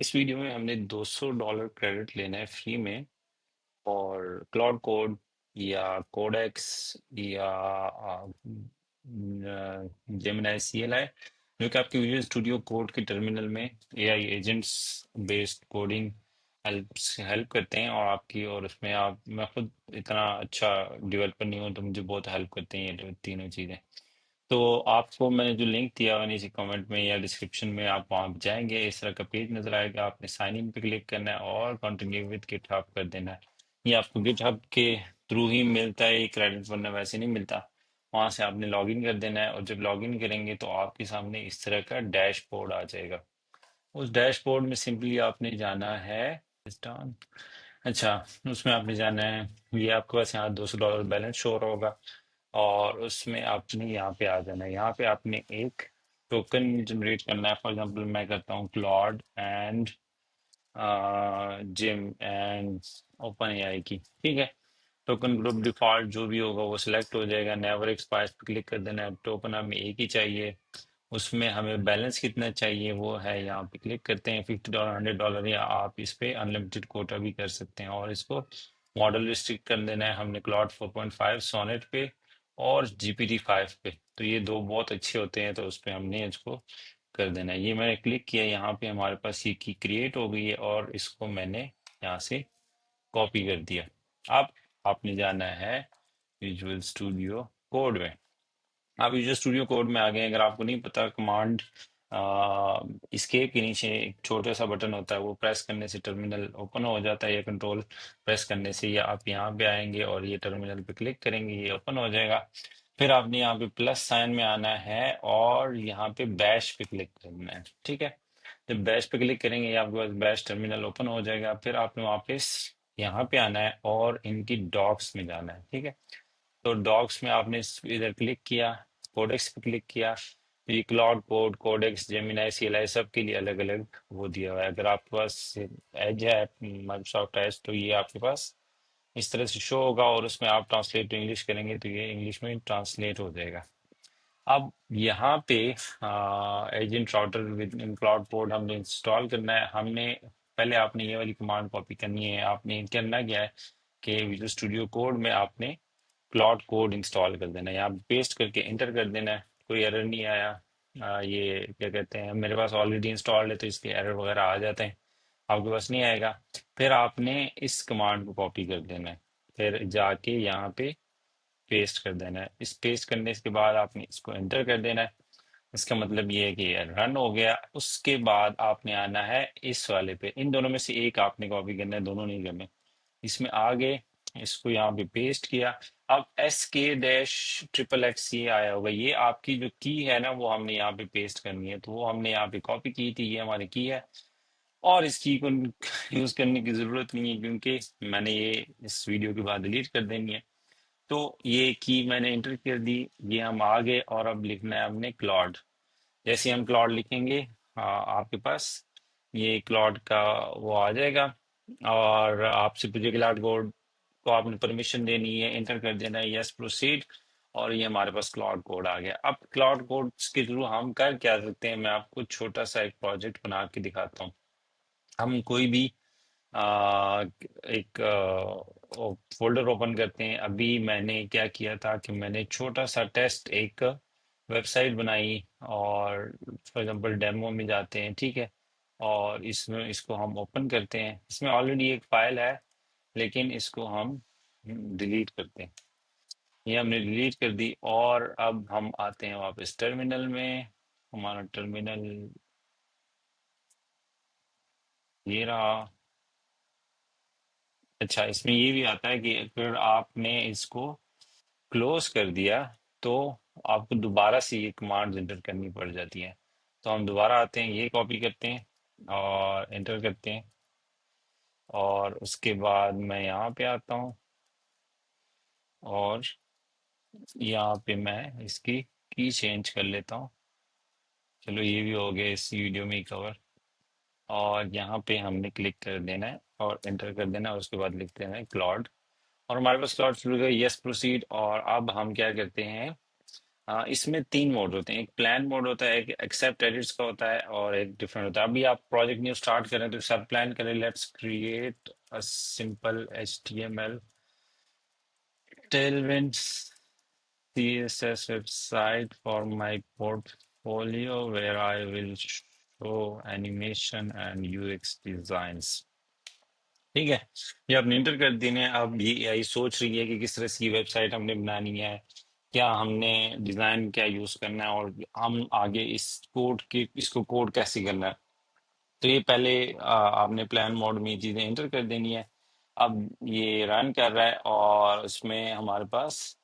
इस वीडियो में हमने $200 क्रेडिट लेना है फ्री में और क्लाउड कोड या कोडेक्स या जेमिनाई CLI जो कि आपके विजुअल स्टूडियो कोड के टर्मिनल में AI agents based coding help करते हैं और आपकी और उसमें आप मैं खुद इतना अच्छा डेवलपर नहीं हूँ तो मुझे बहुत हेल्प करते हैं ये तीनों चीज़ें। तो आपको मैंने जो लिंक दिया हुआ नीचे कमेंट में या डिस्क्रिप्शन में आप वहां जाएंगे, इस तरह का पेज नजर आएगा, आपने साइन इन पे क्लिक करना है और कंटिन्यू विद गिटहब कर देना है। ये आपको गिटहब के थ्रू ही मिलता है, ये क्रेडिट वरना वैसे नहीं मिलता। वहां से आपने लॉगिन कर देना है और जब लॉगिन करेंगे तो आपके सामने इस तरह का डैशबोर्ड आ जाएगा। उस डैशबोर्ड में सिंपली आपने जाना है Done। अच्छा, उसमें आपने जाना है, ये आपके पास यहाँ $200 बैलेंस शो हो रहा होगा और उसमें आपने यहाँ पे आ जाना है। यहाँ पे आपने एक टोकन जनरेट करना है। फॉर एग्जांपल मैं करता हूँ Claude and gym and open AI की, ठीक है। टोकन ग्रुप डिफॉल्ट जो भी होगा वो सिलेक्ट हो जाएगा। नेवर एक्सपायर्स पे क्लिक कर देना है। टोकन हमें एक ही चाहिए, उसमें हमें बैलेंस कितना चाहिए वो है, यहाँ पे क्लिक करते हैं। $50 $100 या आप इस पे अनलिमिटेड कोटा भी कर सकते हैं और इसको मॉडल रिस्ट्रिक्ट कर देना है हमने क्लॉड 4.5 सोनेट पे और GPT-5 पे। तो ये दो बहुत अच्छे होते हैं तो उस पे हमने इसको कर देना है। ये मैंने क्लिक किया, यहाँ पे हमारे पास ये की क्रिएट हो गई है और इसको मैंने यहाँ से कॉपी कर दिया। अब आपने जाना है विजुअल स्टूडियो कोड में। आप विजुअल स्टूडियो कोड में आ गए। अगर आपको नहीं पता, कमांड इसकेप के नीचे एक छोटा सा बटन होता है, वो प्रेस करने से टर्मिनल ओपन हो जाता है, या कंट्रोल प्रेस करने से, या आप यहाँ पे आएंगे और ये टर्मिनल पे क्लिक करेंगे, ये ओपन हो जाएगा। फिर आपने यहाँ पे प्लस साइन में आना है और यहाँ पे बैश पे क्लिक करना है, ठीक है। जब बैश पे क्लिक करेंगे आपके पास बैश टर्मिनल ओपन हो जाएगा। फिर आपने वापस यहाँ पे आना है और इनकी डॉक्स में जाना है, ठीक है। तो डॉक्स में आपने इधर क्लिक किया, कोडेक्स पे क्लिक किया, तो ये Claude code, Codex, Gemini, CLI सब के लिए अलग अलग वो दिया हुआ है। अगर आपके पास एज है, माइक्रोसॉफ्ट एज, तो ये आपके पास इस तरह से शो होगा और उसमें आप ट्रांसलेट टू इंग्लिश करेंगे तो ये इंग्लिश में ट्रांसलेट हो जाएगा। अब यहाँ पे agent router with in cloud code हमने इंस्टॉल करना है। हमने पहले आपने ये वाली कमांड कॉपी करनी है। आपने करना क्या है कि विजुअल स्टूडियो कोड में आपने क्लाउड कोड इंस्टॉल कर देना है, यहाँ पेस्ट करके इंटर कर देना है। कोई एरर नहीं आया। ये क्या कहते हैं, मेरे पास ऑलरेडी इंस्टॉल्ड है तो इसके एरर वगैरह आ जाते हैं, आपके पास नहीं आएगा। फिर आपने इस कमांड को कॉपी कर देना है, फिर जाके यहाँ पे पेस्ट कर देना है। इस पेस्ट करने के बाद आपने इसको एंटर कर देना है। इसका मतलब ये है कि ये रन हो गया। उसके बाद आपने आना है इस वाले पे, इन दोनों में से एक आपने कॉपी करना है, दोनों नहीं करने। इसमें आगे इसको यहाँ पे पेस्ट किया। अब SK-XXX ये आया होगा, ये आपकी जो की है ना वो हमने यहाँ पे पेस्ट करनी है, तो वो हमने यहाँ पे कॉपी की थी, ये हमारी की है। और इस की को यूज करने की जरूरत नहीं है क्योंकि मैंने ये इस वीडियो के बाद डिलीट कर देनी है। तो ये की मैंने एंटर कर दी, ये हम आ गए और अब लिखना है हमने क्लॉड। जैसे हम क्लॉड लिखेंगे, आपके पास ये क्लॉड का वो आ जाएगा और आपसे पूछे क्लॉड कोड को आपने परमिशन देनी है, एंटर कर देना है, यस प्रोसीड। और ये हमारे पास क्लाउड कोड आ गया। अब क्लाउड कोड के थ्रू हम कर क्या सकते हैं, मैं आपको छोटा सा एक प्रोजेक्ट बना के दिखाता हूँ। हम कोई भी एक फोल्डर ओपन करते हैं। अभी मैंने क्या किया था कि मैंने छोटा सा टेस्ट एक वेबसाइट बनाई और फॉर एग्जांपल डेमो में जाते हैं, ठीक है। और इसमें इसको हम ओपन करते हैं। इसमें ऑलरेडी एक फाइल है लेकिन इसको हम डिलीट करते हैं। ये हमने डिलीट कर दी और अब हम आते हैं वापस टर्मिनल में। हमारा टर्मिनल ये रहा। अच्छा, इसमें ये भी आता है कि अगर आपने इसको क्लोज कर दिया तो आपको दोबारा से ये कमांड एंटर करनी पड़ जाती है। तो हम दोबारा आते हैं, ये कॉपी करते हैं और एंटर करते हैं और उसके बाद मैं यहाँ पे आता हूँ और यहाँ पे मैं इसकी की चेंज कर लेता हूँ। चलो ये भी हो गया इस वीडियो में ही कवर। और यहाँ पे हमने क्लिक कर देना है और एंटर कर देना है और उसके बाद लिख देना है क्लॉड। और हमारे पास क्लॉड शुरू हो गया, यस प्रोसीड। और अब हम क्या करते हैं, हाँ, इसमें 3 मोड होते हैं। एक प्लान मोड होता है, एक एक्सेप्ट एडिट्स का होता है और एक डिफरेंट होता है। अभी आप प्रोजेक्ट न्यू स्टार्ट करें तो सब प्लान करें, let's create a simple HTML Tailwind CSS website for my portfolio where I will show animation and UX designs। ठीक है, ये आपने इंटर कर देने। अब ये AI सोच रही है कि किस तरह की वेबसाइट हमने बनानी है, क्या हमने डिजाइन क्या यूज करना है, और हम आगे इस कोड के इसको कोड कैसे करना है। तो ये पहले आपने प्लान मोड में ये चीजें इंटर कर देनी है। अब ये रन कर रहा है और उसमें हमारे पास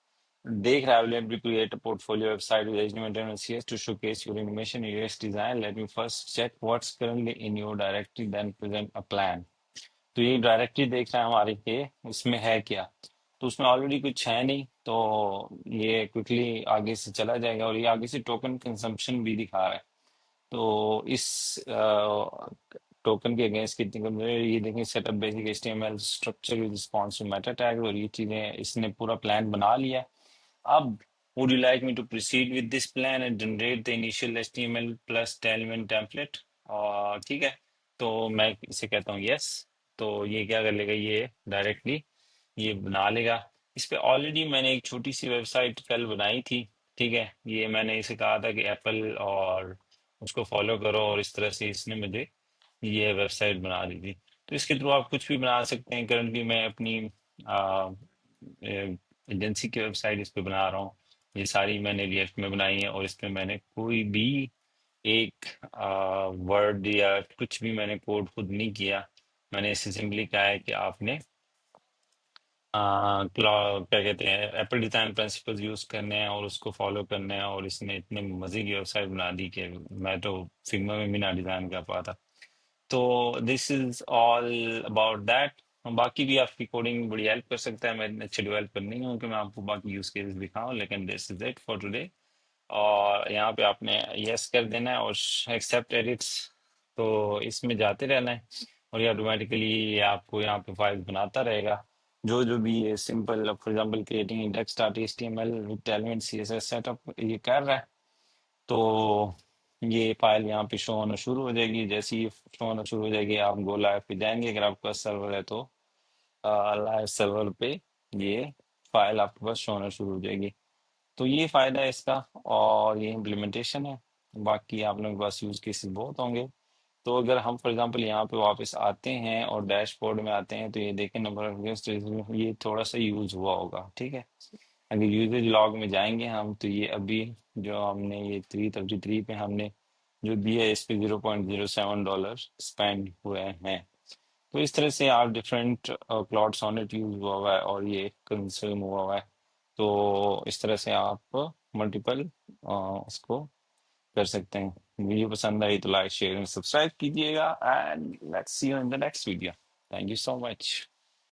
देख रहा है available create portfolio website with HTML and CS to showcase your animation UX design। Let me first check what's currently in your directory then present a plan। तो ये डायरेक्टली देख रहा है हमारे के इसमें है क्या। तो उसमें ऑलरेडी कुछ है नहीं, तो ये क्विकली आगे से चला जाएगा और ये आगे से टोकन कंजम्पशन भी दिखा रहा है। तो इस टोकन के अगेंस्ट कितनी कम ये देखें, setup basic HTML structure with response to meta tag, और ये चीजें इसने पूरा प्लान बना लिया है। अब would you like me to proceed with this plan and generate the initial HTML plus Tailwind template? और ठीक है, तो मैं इसे कहता हूँ यस। तो ये क्या कर लेगा, ये डायरेक्टली ये बना लेगा। इस पे ऑलरेडी मैंने एक छोटी सी वेबसाइट कल बनाई थी। ठीक है, ये मैंने इसे कहा था कि एप्पल और उसको फॉलो करो, और इस तरह से इसने मुझे ये वेबसाइट बना दी थी। तो इसके थ्रू आप कुछ भी बना सकते हैं। करंटली मैं अपनी एजेंसी की वेबसाइट इस पे बना रहा हूँ। ये सारी मैंने रिएक्ट में बनाई है और इस पे मैंने कोई भी एक वर्ड या कुछ भी मैंने कोड खुद नहीं किया। मैंने इसे सिंपली कहा है कि आपने क्या कहते हैं एप्पल डिजाइन प्रिंसिपल्स यूज करने हैं और उसको फॉलो करने हैं, और इसने इतने मजे की वेबसाइट बना दी कि मैं तो फिग्मा में भी ना डिजाइन कर पाता। तो this is all about that. बाकी भी आपकी कोडिंग बड़ी हेल्प कर सकता है। मैं अच्छे डेवलपर नहीं हूँ कि मैं आपको बाकी यूज केसेस दिखाऊं, लेकिन this is it for today. और यहाँ पे आपने यस कर देना है और एक्सेप्ट एडिट्स, तो इसमें जाते रहना है और ये ऑटोमेटिकली आपको यहाँ पे फाइल बनाता रहेगा। जो भी ये simple for example creating index dot HTML with element CSS setup ये कर रहा है, तो ये फाइल यहाँ पे शो होना शुरू हो जाएगी। जैसे ही शो होना शुरू हो जाएगी आप गो लाइव पे जाएंगे। अगर आपका सर्वर है तो लाइव सर्वर पे ये फाइल आपके पास शो होना शुरू हो जाएगी। तो ये फायदा है इसका और ये इम्प्लीमेंटेशन है। बाकी आप लोगों के पास यूज केसेस बहुत होंगे। तो अगर हम फॉर एग्जांपल यहाँ पे वापस आते हैं और डैशबोर्ड में आते हैं तो ये देखें नंबर ऑफ गेस्ट, ये थोड़ा सा यूज हुआ होगा। ठीक है, अगर यूजेज लॉग में जाएंगे हम तो ये अभी जो हमने ये 333 पे हमने जो दिया है इस पे $0.07 स्पेंड हुए हैं। तो इस तरह से आप डिफरेंट क्लाउड सोनेट यूज हुआ हुआ है और ये कंज्यूम हुआ हुआ है। तो इस तरह से आप मल्टीपल उसको कर सकते हैं। वीडियो पसंद आई तो लाइक शेयर एंड सब्सक्राइब कीजिएगा and let's see you in the next video. Thank you so much.